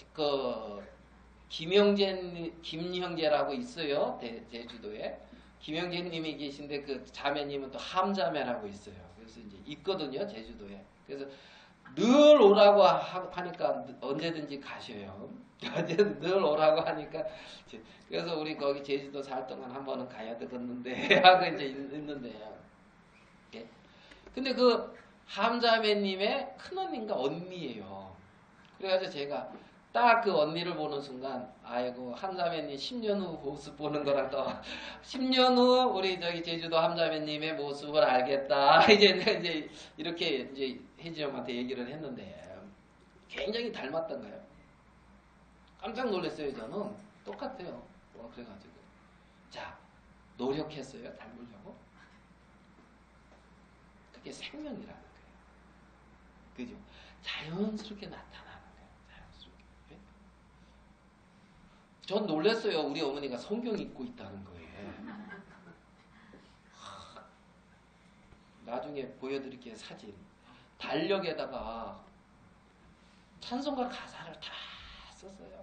A: 김형제라고 있어요. 제주도에 김형제님이 계신데 그 자매님은 또 함자매라고 있어요. 그래서 이제 있거든요, 제주도에. 그래서 늘 오라고 하니까 언제든지 가셔요. 늘 오라고 하니까. 그래서 우리 거기 제주도 살 동안 한 번은 가야 되겠는데 하고 이제 있는데요. 예? 근데 그 함자매님의 큰언니인가 언니예요. 그래가지고 제가 딱 그 언니를 보는 순간, 아이고 함자매님 10년 후 모습 보는 거랑 또 10년 후 우리 제주도 함자매님의 모습을 알겠다. 이제 이렇게 이제 혜지 형한테 얘기를 했는데 굉장히 닮았던가요? 깜짝 놀랐어요. 저는 똑같아요. 그래가지고 자, 노력했어요. 닮으려고. 그게 생명이라는 거예요. 그죠? 자연스럽게 나타나는 거예요. 자연스럽게. 네? 전 놀랐어요. 우리 어머니가 성경 읽고 있다는 거예요. 나중에 보여드릴게요. 사진. 달력에다가 찬송가 가사를 다 썼어요.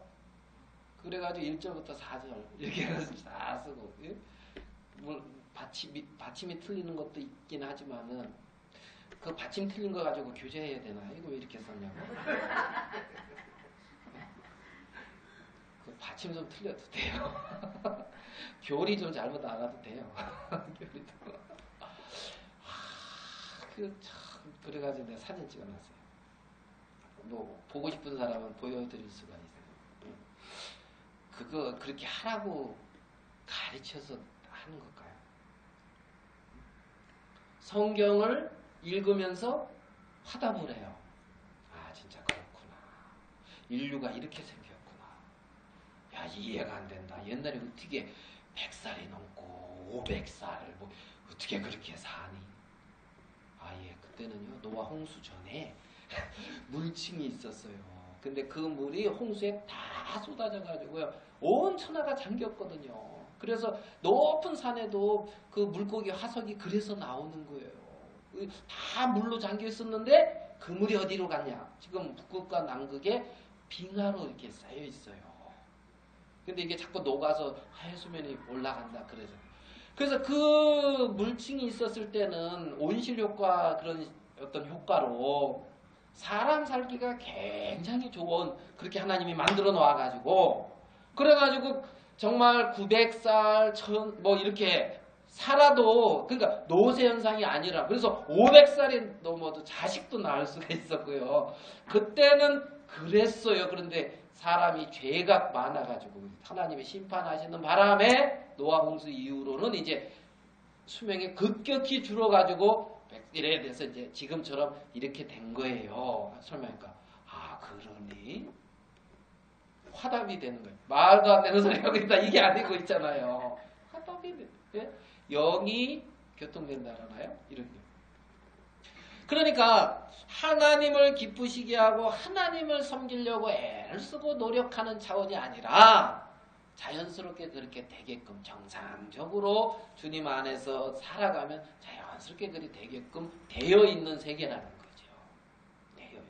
A: 그래가지고 1절부터 4절 이렇게 해서 다 쓰고, 예? 받침이 틀리는 것도 있긴 하지만은 그 받침 틀린 거 가지고 교제해야 되나? 이거 왜 이렇게 썼냐고? 그 받침 좀 틀려도 돼요. 교리 좀 잘못 알아도 돼요. 교리도. 그래가지고 내가 사진 찍어놨어요. 뭐 보고 싶은 사람은 보여드릴 수가 있어요. 그거 그렇게 하라고 가르쳐서 하는 걸까요? 성경을 읽으면서 화답을 해요. 아, 진짜 그렇구나. 인류가 이렇게 생겼구나. 야, 이해가 안 된다. 옛날에 어떻게 100살이 넘고 500살 뭐 어떻게 그렇게 사니? 아, 예, 그때는요 노아 홍수 전에 물층이 있었어요. 근데 그 물이 홍수에 다 쏟아져 가지고요 온 천하가 잠겼거든요. 그래서 높은 산에도 그 물고기 화석이 그래서 나오는 거예요. 다 물로 잠겨 있었는데 그 물이 어디로 갔냐? 지금 북극과 남극에 빙하로 이렇게 쌓여 있어요. 근데 이게 자꾸 녹아서 해수면이 올라간다 그래서 그 물층이 있었을 때는 온실 효과 그런 어떤 효과로 사람 살기가 굉장히 좋은 그렇게 하나님이 만들어 놓아가지고 그래가지고 정말 900살, 1000 뭐 이렇게 살아도 그러니까 노쇠 현상이 아니라 그래서 500살이 넘어도 자식도 낳을 수가 있었고요. 그때는 그랬어요. 그런데 사람이 죄가 많아가지고 하나님이 심판하시는 바람에 노아 홍수 이후로는 이제 수명이 급격히 줄어가지고 이래 돼서 이제 지금처럼 이렇게 된 거예요. 설명하니까 그러니 화답이 되는 거예요. 말도 안 되는 소리 하고 있다 이게 아니고 있잖아요. 화답이 돼. 영이 교통된다라나요? 이런 게. 그러니까 하나님을 기쁘시게 하고 하나님을 섬기려고 애를 쓰고 노력하는 차원이 아니라 자연스럽게 그렇게 되게끔 정상적으로 주님 안에서 살아가면 자연스럽게 그리 되게끔 되어 있는 세계라는 거죠. 되어 있는.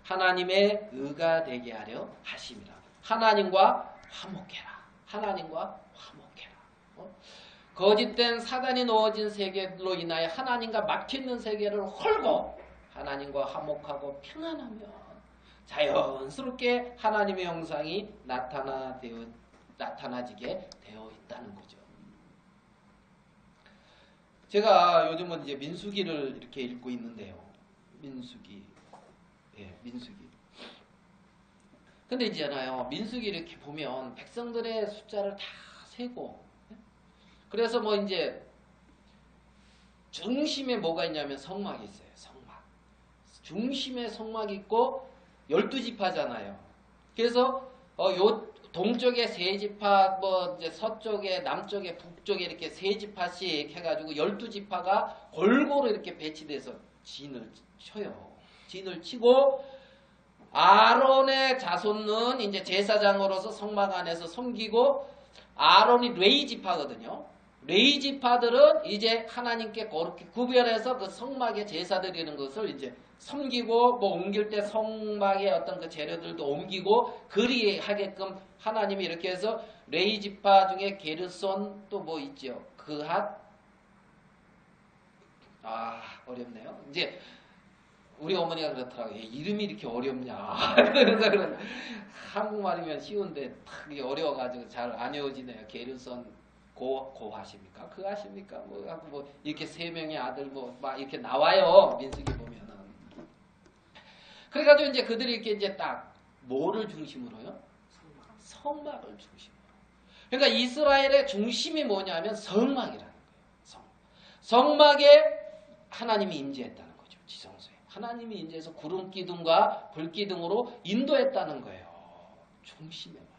A: 하나님의 의가 되게 하려 하심이라. 하나님과 화목해라. 하나님과 화목해라. 거짓된 사단이 넣어진 세계로 인하여 하나님과 막혀있는 세계를 헐고 하나님과 화목하고 평안하며 자연스럽게 하나님의 형상이 나타나지게 되어 있다는 거죠. 제가 요즘은 이제 민수기를 이렇게 읽고 있는데요. 민수기. 예, 민수기. 근데 있잖아요. 민수기 이렇게 보면 백성들의 숫자를 다 세고 그래서 뭐 이제 중심에 뭐가 있냐면 성막이 있어요. 성막. 중심에 성막이 있고 12지파잖아요. 그래서 요 동쪽에 3지파, 뭐 이제 서쪽에 남쪽에 북쪽에 이렇게 3지파씩 해가지고 12지파가 골고루 이렇게 배치돼서 진을 쳐요. 진을 치고 아론의 자손은 이제 제사장으로서 성막 안에서 섬기고 아론이 레위지파거든요. 레위지파들은 이제 하나님께 거룩히 구별해서 그 성막에 제사 드리는 것을 이제 섬기고 뭐 옮길 때 성막의 어떤 그 재료들도 옮기고 그리하게끔 하나님이 이렇게 해서 레위지파 중에 게르손 또 뭐 있죠. 그핫 어렵네요. 이제 우리 어머니가 그렇더라고요. 이름이 이렇게 어렵냐. 그래서 한국말이면 쉬운데 딱 어려워가지고 잘 안 외워지네요. 게르손 고하십니까? 그 하십니까? 뭐 이렇게 3명의 아들 뭐 막 이렇게 나와요. 민수기 보면은. 그래가지고 이제 그들이 이렇게 이제 딱 뭐를 중심으로요? 성막을 중심으로. 그러니까 이스라엘의 중심이 뭐냐면 성막이라는 거예요. 성막에 하나님이 임재했다는 거죠. 지성소에. 하나님이 임재해서 구름 기둥과 불 기둥으로 인도했다는 거예요. 중심에 말이에요.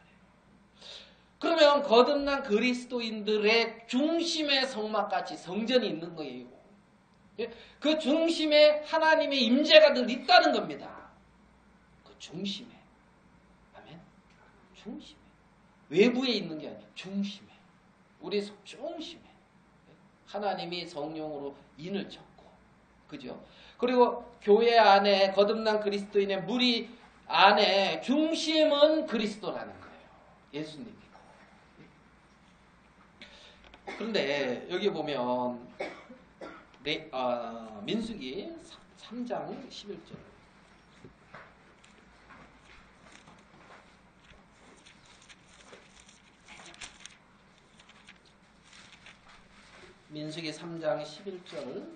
A: 그러면 거듭난 그리스도인들의 중심에 성막같이 성전이 있는 거예요. 그 중심에 하나님의 임재가 늘 있다는 겁니다. 그 중심에. 아멘. 중심에. 외부에 있는 게 아니라 중심에. 우리 중심에. 하나님이 성령으로 인을 쳤고. 그죠? 그리고 교회 안에 거듭난 그리스도인의 무리 안에 중심은 그리스도라는 거예요. 예수님이고. 그런데 여기 보면 민수기 3장 11절. 민수기 3장 11절.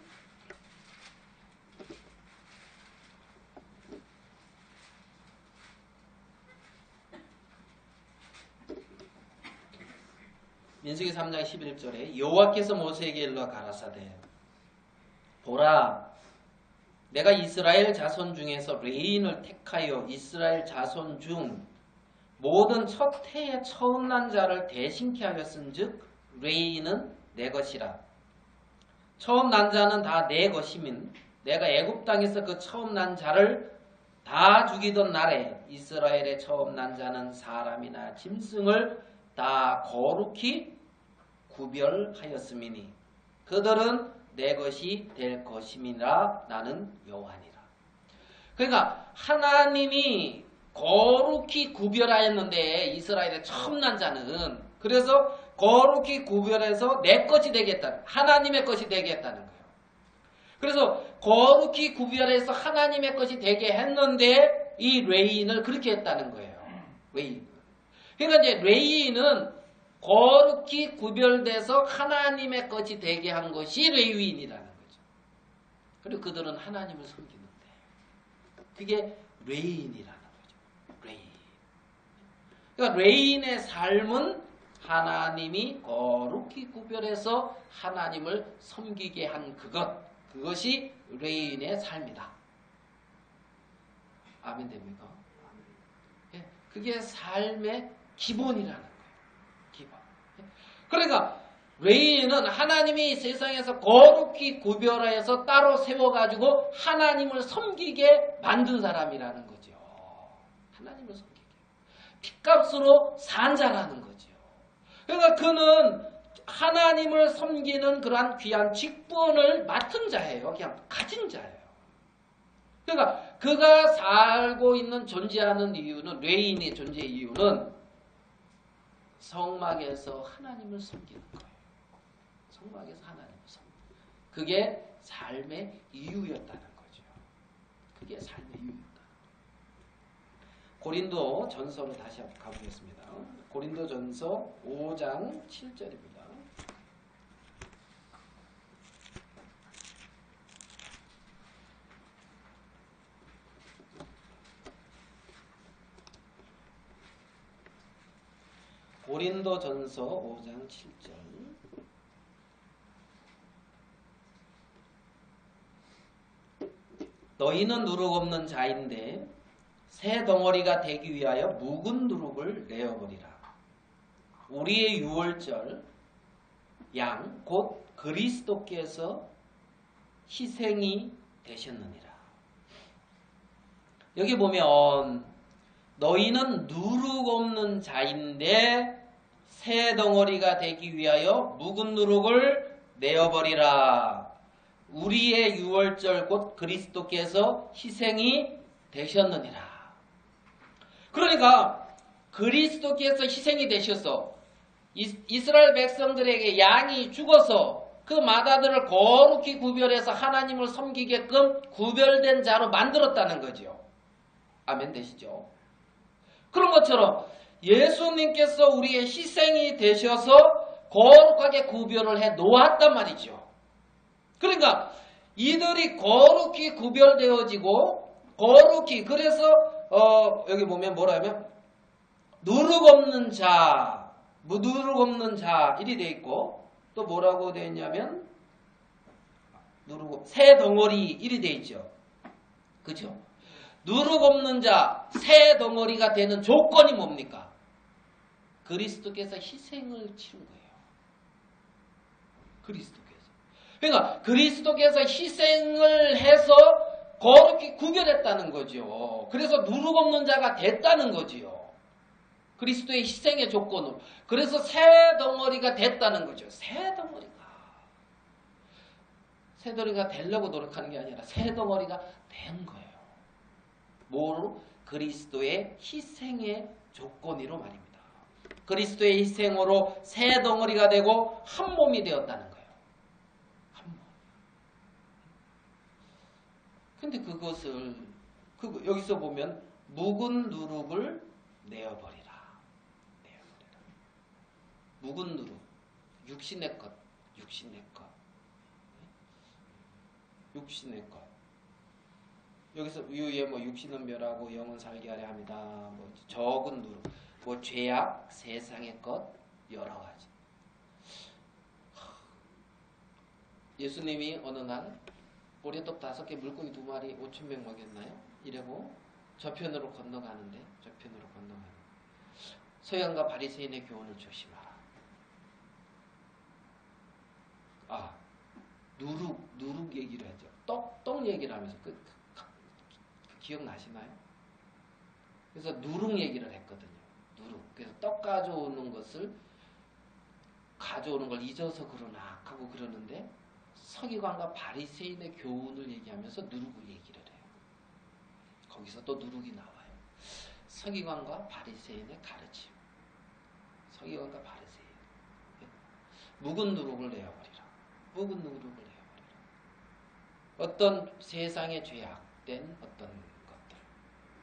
A: 민수기 3장 11절에 여호와께서 모세에게 일러 가라사대 보라 내가 이스라엘 자손 중에서 레인을 택하여 이스라엘 자손 중 모든 첫 해에 처음 난 자를 대신케 하였은즉 레인은 내 것이라. 처음 난 자는 다 내 것이민 내가 애굽 땅에서 그 처음 난 자를 다 죽이던 날에 이스라엘의 처음 난 자는 사람이나 짐승을 다 거룩히 구별하였음이니 그들은 내 것이 될 것임이라 나는 여호와니라. 그러니까 하나님이 거룩히 구별하였는데 이스라엘의 첨난 자는 그래서 거룩히 구별해서 내 것이 되겠다. 하나님의 것이 되겠다는 거예요. 그래서 거룩히 구별해서 하나님의 것이 되게 했는데 이 레위인을 그렇게 했다는 거예요. 레위인. 그러니까 이제 레위인은 거룩히 구별돼서 하나님의 것이 되게 한 것이 레위인이라는 거죠. 그리고 그들은 하나님을 섬기는데 그게 레위인이라는 거죠. 레위인. 그러니까 레위인의 삶은 하나님이 거룩히 구별해서 하나님을 섬기게 한 그것이 레위인의 삶이다. 아멘 됩니까? 그게 삶의 기본이라는 거예요. 기본. 그러니까 레위인은 하나님이 세상에서 거룩히 구별하여서 따로 세워가지고 하나님을 섬기게 만든 사람이라는 거죠. 하나님을 섬기게. 핏값으로 산 자라는 거죠. 그러니까 그는 하나님을 섬기는 그러한 귀한 직분을 맡은 자예요. 그냥 가진 자예요. 그러니까 그가 살고 있는 존재하는 이유는 레위인의 존재 이유는 성막에서 하나님을 섬기는 거예요. 성막에서 하나님을 섬기는 거예요. 그게 삶의 이유였다는 거죠. 그게 삶의 이유였다. 고린도 전서로 다시 한번 가보겠습니다. 고린도 전서 5장 7절입니다. 고린도 전서 5장 7절. 너희는 누룩 없는 자인데 새 덩어리가 되기 위하여 묵은 누룩을 내어버리라. 우리의 유월절 양 곧 그리스도께서 희생이 되셨느니라. 여기 보면 너희는 누룩 없는 자인데 새 덩어리가 되기 위하여 묵은 누룩을 내어버리라. 우리의 유월절 곧 그리스도께서 희생이 되셨느니라. 그러니까 그리스도께서 희생이 되셔서 이스라엘 백성들에게 양이 죽어서 그 마다들을 거룩히 구별해서 하나님을 섬기게끔 구별된 자로 만들었다는 거죠. 아멘 되시죠? 그런 것처럼 예수님께서 우리의 희생이 되셔서 거룩하게 구별을 해 놓았단 말이죠. 그러니까 이들이 거룩히 구별되어지고 거룩히 그래서 여기 보면 뭐라면 누룩 없는 자, 누룩 없는 자 이리 돼 있고 또 뭐라고 되어 있냐면 새 덩어리 이리 돼 있죠. 그죠? 누룩 없는 자, 새 덩어리가 되는 조건이 뭡니까? 그리스도께서 희생을 치른 거예요. 그리스도께서. 그러니까 그리스도께서 희생을 해서 거룩히 구별했다는 거죠. 그래서 누룩 없는 자가 됐다는 거지요. 그리스도의 희생의 조건으로. 그래서 새 덩어리가 됐다는 거죠. 새 덩어리가 되려고 노력하는 게 아니라 새 덩어리가 된 거예요. 뭐로? 그리스도의 희생의 조건으로 말입니다. 그리스도의 희생으로 새 덩어리가 되고 한 몸이 되었다는 거예요. 한 몸. 근데 그것을 여기서 보면 묵은 누룩을 내어버리라. 묵은 누룩. 육신의 것. 여기서 위에 뭐 육신은 멸하고 영은 살게 하려 합니다. 뭐 적은 누룩, 뭐 죄악, 세상의 것 여러 가지. 예수님이 어느 날 오리떡 5개, 물고기 2마리 5,000명 먹였나요? 이러고 저편으로 건너가는데 서양과 바리새인의 교훈을 조심하라. 누룩 얘기를 하죠. 떡 얘기를 하면서 기억나시나요? 그래서 누룩 얘기를 했거든요. 누룩. 그래서 떡 가져오는 걸 잊어서 그러나 하고 그러는데 서기관과 바리새인의 교훈을 얘기하면서 누룩을 얘기를 해요. 거기서 또 누룩이 나와요. 서기관과 바리새인의 가르침. 서기관과 바리새인. 묵은 누룩을 내어버리라. 묵은 누룩을 내어버리라. 어떤 세상의 죄악된 어떤 것들,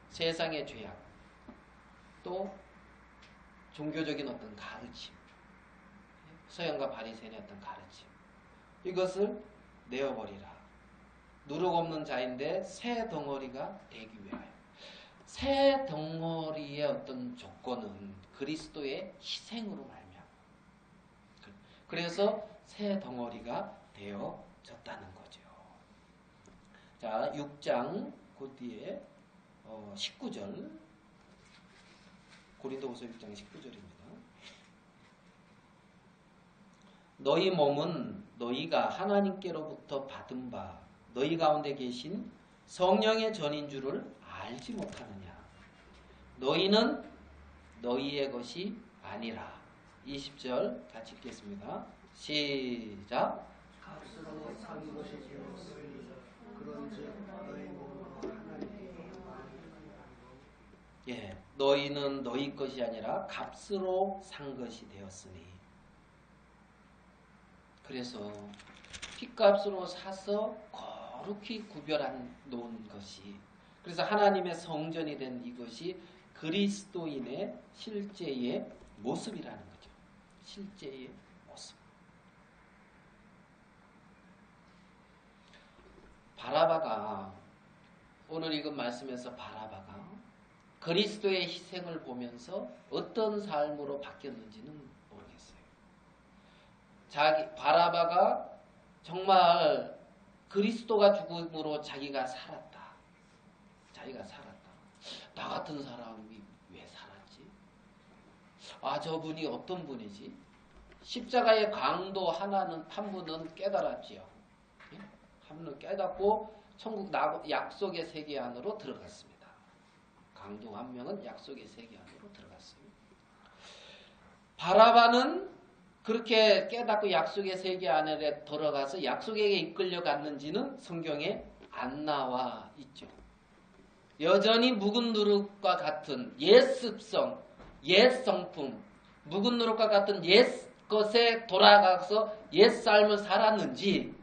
A: 세상의 죄악, 또 종교적인 어떤 가르침, 서양과 바리새인의 어떤 가르침, 이것을 내어버리라. 누룩 없는 자인데 새 덩어리가 되기 위하여. 새 덩어리의 어떤 조건은 그리스도의 희생으로 말미암아. 그래서 새 덩어리가 되어졌다는 거죠. 자, 6장 그 뒤에 19절, 고린도후서 6장 19절입니다. 너희 몸은 너희가 하나님께로부터 받은 바 너희 가운데 계신 성령의 전인 줄을 알지 못하느냐. 너희는 너희의 것이 아니라. 20절 같이 읽겠습니다. 시작.
B: 값으로 산 것이 되었으니 그런즉 너희 몸으로 하나님께
A: 예, 너희는 너희 것이 아니라 값으로 산 것이 되었으니. 그래서 핏값으로 사서 거룩히 구별한 놓은 것이, 그래서 하나님의 성전이 된 이것이 그리스도인의 실제의 모습이라는 거죠. 실제의 모습. 바라바가, 오늘 읽은 말씀에서 바라바가 그리스도의 희생을 보면서 어떤 삶으로 바뀌었는지는 모르겠어요. 바라바가 정말 그리스도가 죽음으로 자기가 살았다. 자기가 살았다. 나 같은 사람이 왜 살았지? 아, 저분이 어떤 분이지? 십자가의 강도 한 분은 깨달았지요. 한 분은 깨닫고 천국 약속의 세계 안으로 들어갔습니다. 강도 한 명은 약속의 세계 안으로 들어갔어요. 바라바는 그렇게 깨닫고 약속의 세계 안에 들어가서 약속에게 이끌려갔는지는 성경에 안 나와 있죠. 여전히 묵은 누룩과 같은 옛 습성, 옛 성품, 묵은 누룩과 같은 옛 것에 돌아가서 옛 삶을 살았는지,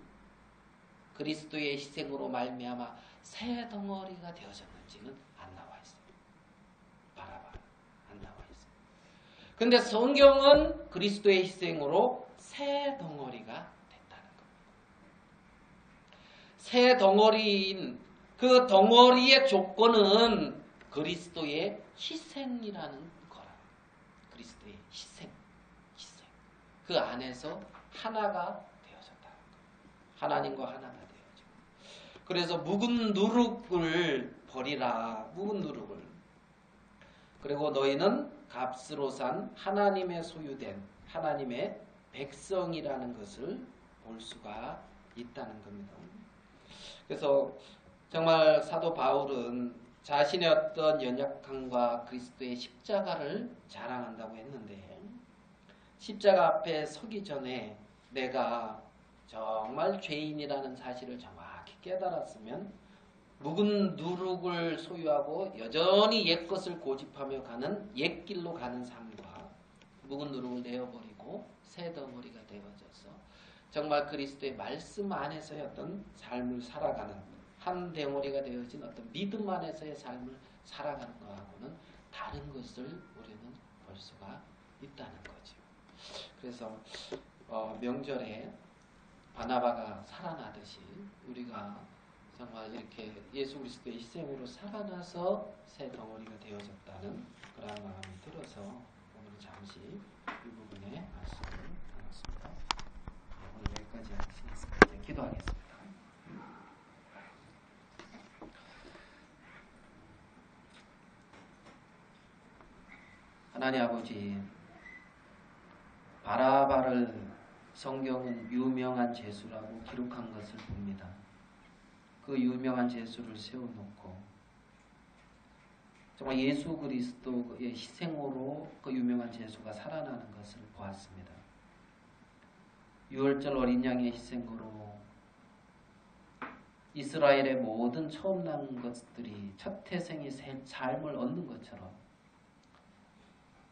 A: 그리스도의 희생으로 말미암아 새 덩어리가 되어졌는지는 안 나와 있어요. 바라봐, 안 나와 있어요. 근데 성경은 그리스도의 희생으로 새 덩어리가 됐다는 겁니다. 새 덩어리인 그 덩어리의 조건은 그리스도의 희생이라는 거라. 그리스도의 희생. 그 안에서 하나가 되어졌다는 거예요. 하나님과 하나가 되어져. 그래서 묵은 누룩을 버리라. 묵은 누룩을. 그리고 너희는 값으로 산 하나님의 소유된 하나님의 백성이라는 것을 볼 수가 있다는 겁니다. 그래서 정말 사도 바울은 자신의 어떤 연약함과 그리스도의 십자가를 자랑한다고 했는데, 십자가 앞에 서기 전에 내가 정말 죄인이라는 사실을 정확히 깨달았으면 묵은 누룩을 소유하고 여전히 옛것을 고집하며 가는 옛길로 가는 삶과 묵은 누룩을 내어버리고 새 덩어리가 되어져서 정말 그리스도의 말씀 안에서의 어떤 삶을 살아가는 한 덩어리가 되어진 어떤 믿음 안에서의 삶을 살아가는 것하고는 다른 것을 우리는 볼 수가 있다는 거죠. 그래서 명절에 바나바가 살아나듯이 우리가 정말 이렇게 예수 그리스도의 희생으로 살아나서 새 덩어리가 되어졌다는 그런 마음이 들어서 오늘 잠시 이 부분에 말씀을 나눴습니다. 오늘 여기까지 하겠습니다. 이제 기도하겠습니다. 하나님 아버지, 바라바를 성경은 유명한 죄수라고 기록한 것을 봅니다. 그 유명한 죄수를 세워놓고 정말 예수 그리스도의 희생으로 그 유명한 죄수가 살아나는 것을 보았습니다. 6월절 어린 양의 희생으로 이스라엘의 모든 처음 난 것들이 첫 태생의 삶을 얻는 것처럼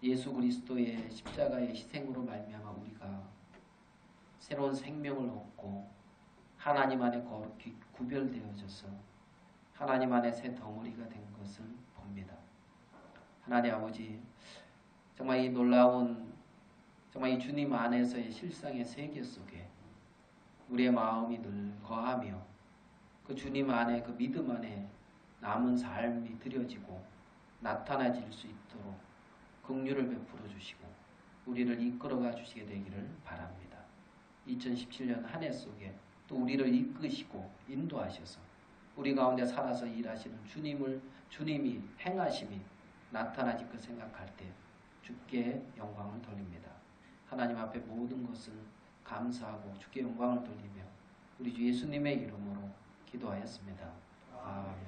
A: 예수 그리스도의 십자가의 희생으로 말미암아 우리가 새로운 생명을 얻고 하나님 안에 거룩히 구별되어져서 하나님 안에 새 덩어리가 된 것을 봅니다. 하나님 아버지, 정말 이 놀라운, 정말 이 주님 안에서의 실상의 세계 속에 우리의 마음이 늘 거하며 그 주님 안에, 그 믿음 안에 남은 삶이 드려지고 나타나질 수 있도록 긍휼을 베풀어 주시고 우리를 이끌어가 주시게 되기를 바랍니다. 2017년 한 해 속에 또 우리를 이끄시고 인도하셔서 우리 가운데 살아서 일하시는 주님이 행하심이 나타나질 것 생각할 때 주께 영광을 돌립니다. 하나님 앞에 모든 것을 감사하고 주께 영광을 돌리며 우리 주 예수님의 이름으로 기도하였습니다. 아멘.